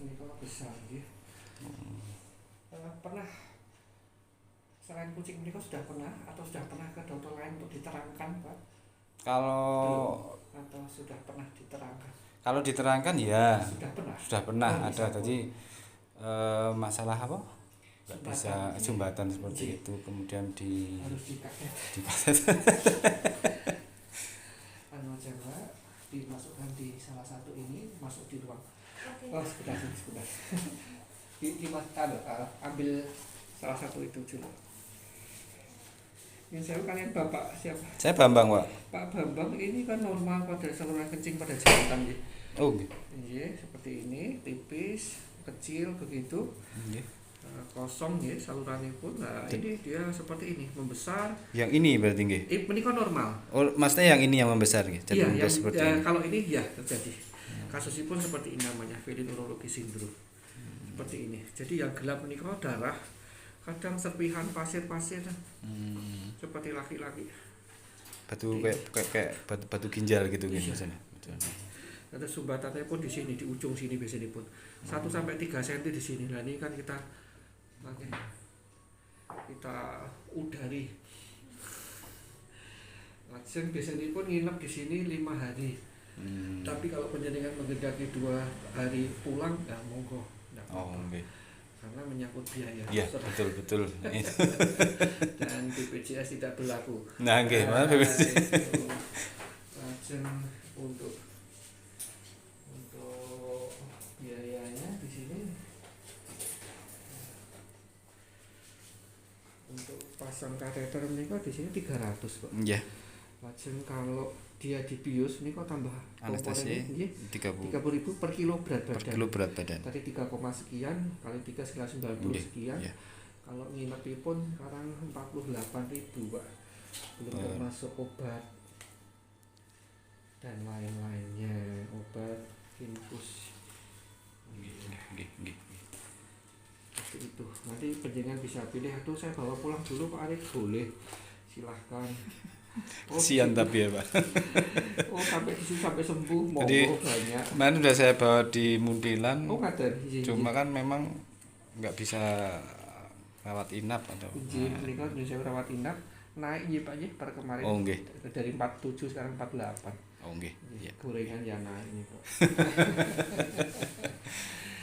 menika besar nggih. Pernah selain kucing menika sudah pernah atau sudah pernah ke dokter lain untuk diterangkan, Pak? Belum Kalau atau sudah pernah diterangkan? kalau diterangkan ya Sudah pernah. sudah pernah Oh, ada bisa, Bu. tadi masalah apa? Nggak bisa Sumbatan, iya. sumbatan seperti Iya. itu, kemudian di Harus dikaget. dipaset. Anu aja, Mbak, dimasukkan di salah satu ini, masuk di ruang. Oh, sebentar. Ambil salah satu itu dulu. Yang saya kalian Bapak siapa? Saya Bambang, Pak. Pak Bambang, ini kan normal pada saluran kencing pada jantan ya. Oh, nggih. Iya, seperti ini, tipis, kecil begitu. Nggih. Kosong ya salurannya pun. Nah, ini dia seperti ini, membesar. Yang ini berarti nggih. Ini kan normal. Oh, maksudnya yang ini yang membesar nggih. Jadi Iya, membesar yang seperti ini. kalau ini ya terjadi. Kasusnya pun seperti ini namanya Fellin urologi syndrome. Seperti ini. Jadi yang gelap ini kalau darah, kadang serpihan pasir-pasir seperti laki-laki. Batu kayak batu ginjal gitu Iya. biasanya. Ada sumbatannya pun di sini, di ujung sini biasanya pun 1 sampai 3 cm di sini. Nah ini kan kita udari. Lajeng biasanya pun nginep di sini 5 hari. Tapi kalau penjaringan menghendaki 2 hari pulang, ya monggo. Oh, nggih. Karena menyangkut biaya. Iya, betul. Dan BPJS tidak berlaku. Nah, nggih, mana BPJS. Lajeng untuk biayanya di sini untuk pasang kateter ini kok di sini 300 kok. Iya. Lajeng kalau dia dibius ini kok tambah Anestesi 30.000 per kilo berat badan. per kilo berat badan. Tadi 3, sekian kali 3 sekitar 90 sekian. Iya. Kalau nginep pun sekarang 48.000, Pak. Belum termasuk obat dan lain-lainnya, obat infus. Nggih. Seperti itu. Nanti penjenengan bisa pilih, aduh saya bawa pulang dulu Pak Arif, boleh. Silahkan. Kasihan tapi ya, Pak. Oh, sampai di sini sampai sembuh, Jadi, monggo banyak. Kemarin udah saya bawa di Muntilan. Oh, ngaten. Cuma kan memang nggak bisa rawat inap atau. Ini kan saya rawat inap naik ya Pak ya per kemarin. Oh, nggih. Dari 47 sekarang 48. Oh, nggih. Iya. Gorengan ya naik ini kok.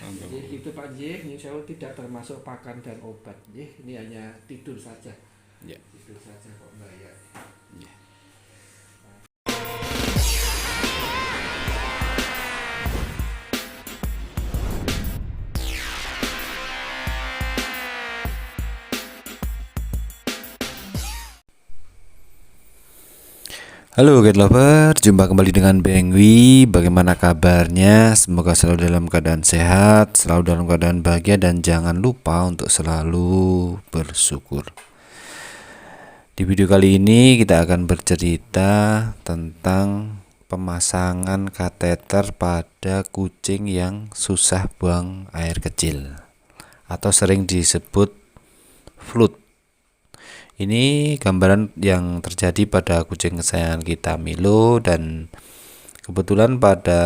Oh, nggih. Jadi itu Pak J, ini saya tidak termasuk pakan dan obat. Ini hanya tidur saja. Iya. Tidur saja kok bayar. Iya. Halo Cat Lover, jumpa kembali dengan Bengwi. Bagaimana kabarnya? Semoga selalu dalam keadaan sehat, selalu dalam keadaan bahagia, dan jangan lupa untuk selalu bersyukur. Di video kali ini kita akan bercerita tentang pemasangan kateter pada kucing yang susah buang air kecil atau sering disebut flut. Ini gambaran yang terjadi pada kucing kesayangan kita Milo, dan kebetulan pada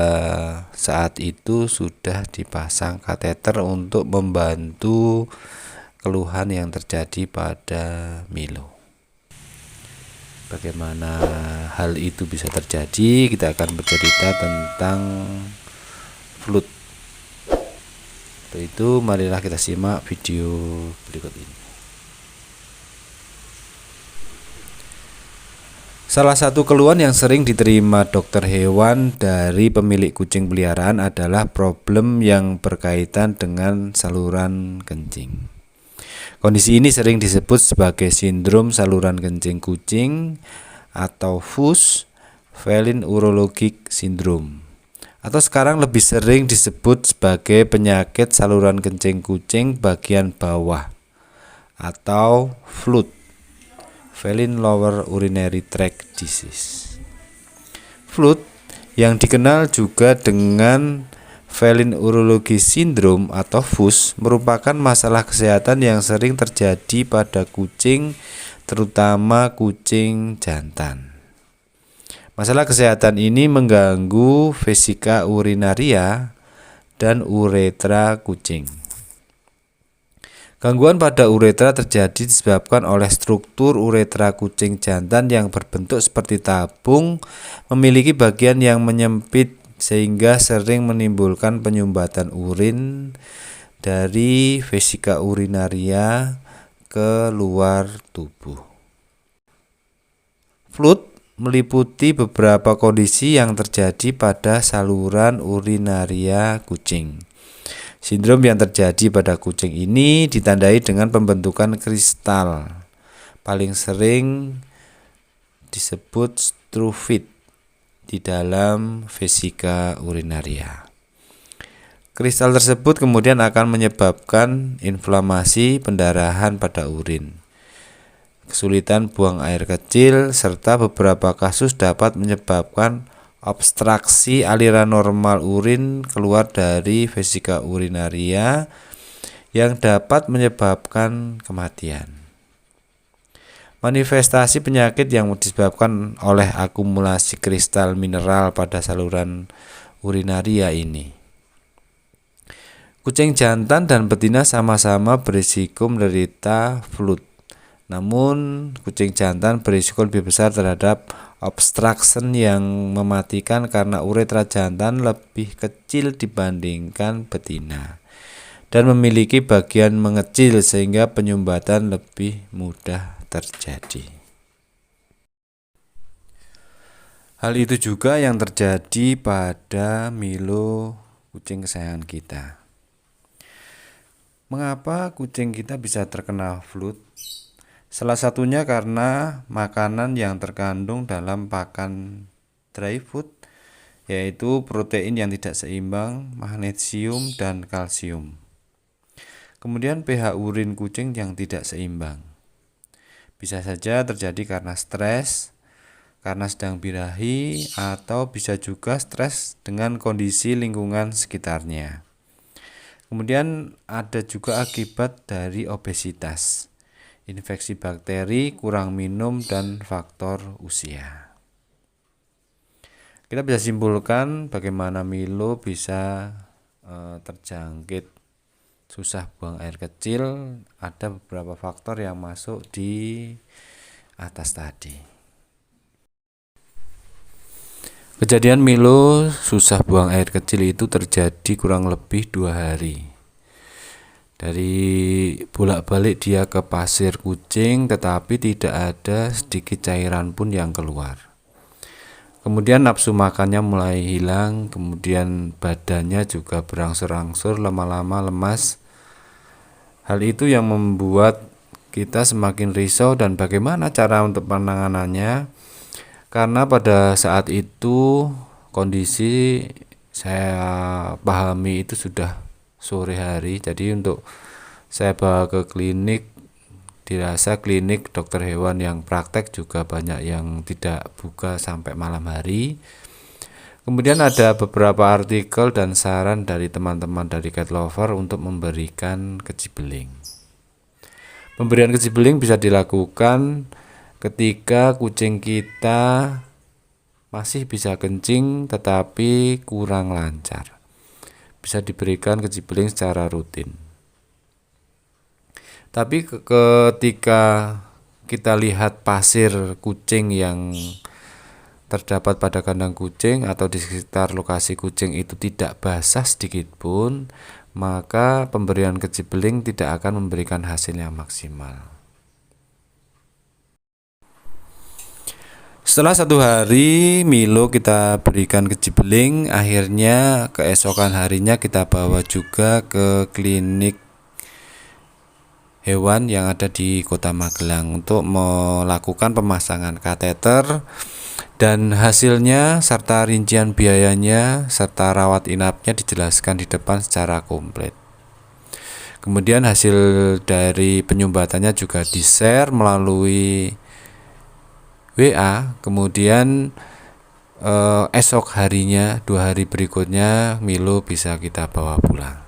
saat itu sudah dipasang kateter untuk membantu keluhan yang terjadi pada Milo. Bagaimana hal itu bisa terjadi? Kita akan bercerita tentang flut. Untuk itu marilah kita simak video berikut ini. Salah satu keluhan yang sering diterima dokter hewan dari pemilik kucing peliharaan adalah problem yang berkaitan dengan saluran kencing. Kondisi ini sering disebut sebagai sindrom saluran kencing kucing atau FUS, Fellin urologic syndrome, atau sekarang lebih sering disebut sebagai penyakit saluran kencing kucing bagian bawah atau FLUT, Fellin Lower Urinary Tract Disease. FLUT yang dikenal juga dengan Fellin urologi syndrome atau FUS merupakan masalah kesehatan yang sering terjadi pada kucing, terutama kucing jantan. Masalah kesehatan ini mengganggu vesika urinaria dan uretra kucing. Gangguan pada uretra terjadi disebabkan oleh struktur uretra kucing jantan yang berbentuk seperti tabung, memiliki bagian yang menyempit sehingga sering menimbulkan penyumbatan urin dari vesika urinaria ke luar tubuh. Flut meliputi beberapa kondisi yang terjadi pada saluran urinaria kucing. Sindrom yang terjadi pada kucing ini ditandai dengan pembentukan kristal, paling sering disebut struvit, di dalam vesika urinaria. Kristal tersebut kemudian akan menyebabkan inflamasi pendarahan pada urin, kesulitan buang air kecil, serta beberapa kasus dapat menyebabkan obstruksi aliran normal urin keluar dari vesika urinaria yang dapat menyebabkan kematian. Manifestasi penyakit yang disebabkan oleh akumulasi kristal mineral pada saluran urinaria ini. Kucing jantan dan betina sama-sama berisiko menderita flut. Namun, kucing jantan berisiko lebih besar terhadap obstruction yang mematikan karena uretra jantan lebih kecil dibandingkan betina dan memiliki bagian mengecil sehingga penyumbatan lebih mudah terjadi. Hal itu juga yang terjadi pada Milo, kucing kesayangan kita. Mengapa kucing kita bisa terkena flut? Salah satunya karena makanan yang terkandung dalam pakan dry food, yaitu protein yang tidak seimbang, magnesium dan kalsium. Kemudian pH urin kucing yang tidak seimbang. Bisa saja terjadi karena stres, karena sedang birahi, atau bisa juga stres dengan kondisi lingkungan sekitarnya. Kemudian ada juga akibat dari obesitas, infeksi bakteri, kurang minum, dan faktor usia. Kita bisa simpulkan bagaimana Milo bisa terjangkit susah buang air kecil. Ada beberapa faktor yang masuk di atas tadi. Kejadian Milo susah buang air kecil itu terjadi kurang lebih 2 hari. Dari bolak-balik dia ke pasir kucing, tetapi tidak ada sedikit cairan pun yang keluar. Kemudian nafsu makannya mulai hilang, kemudian badannya juga berangsur-angsur lama-lama lemas. Hal itu yang membuat kita semakin risau dan bagaimana cara untuk penanganannya. Karena pada saat itu kondisi saya pahami itu sudah sore hari, jadi untuk saya bawa ke klinik, dirasa klinik dokter hewan yang praktek juga banyak yang tidak buka sampai malam hari. Kemudian ada beberapa artikel dan saran dari teman-teman dari Cat Lover untuk memberikan kecibeling. Pemberian kecibeling bisa dilakukan ketika kucing kita masih bisa kencing tetapi kurang lancar. Bisa diberikan kecibeling secara rutin. Tapi ketika kita lihat pasir kucing yang terdapat pada kandang kucing atau di sekitar lokasi kucing itu tidak basah sedikit pun, maka pemberian kecibeling tidak akan memberikan hasil yang maksimal. Setelah 1 hari Milo kita berikan kecibeling, akhirnya keesokan harinya kita bawa juga ke klinik hewan yang ada di Kota Magelang untuk melakukan pemasangan kateter, dan hasilnya serta rincian biayanya serta rawat inapnya dijelaskan di depan secara komplit. Kemudian hasil dari penyumbatannya juga di-share melalui WA. Kemudian esok harinya, 2 hari berikutnya Milo bisa kita bawa pulang.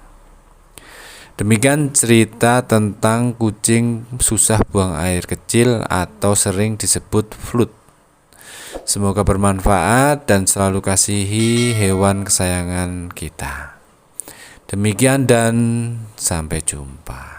Demikian cerita tentang kucing susah buang air kecil atau sering disebut flut. Semoga bermanfaat dan selalu kasihi hewan kesayangan kita. Demikian dan sampai jumpa.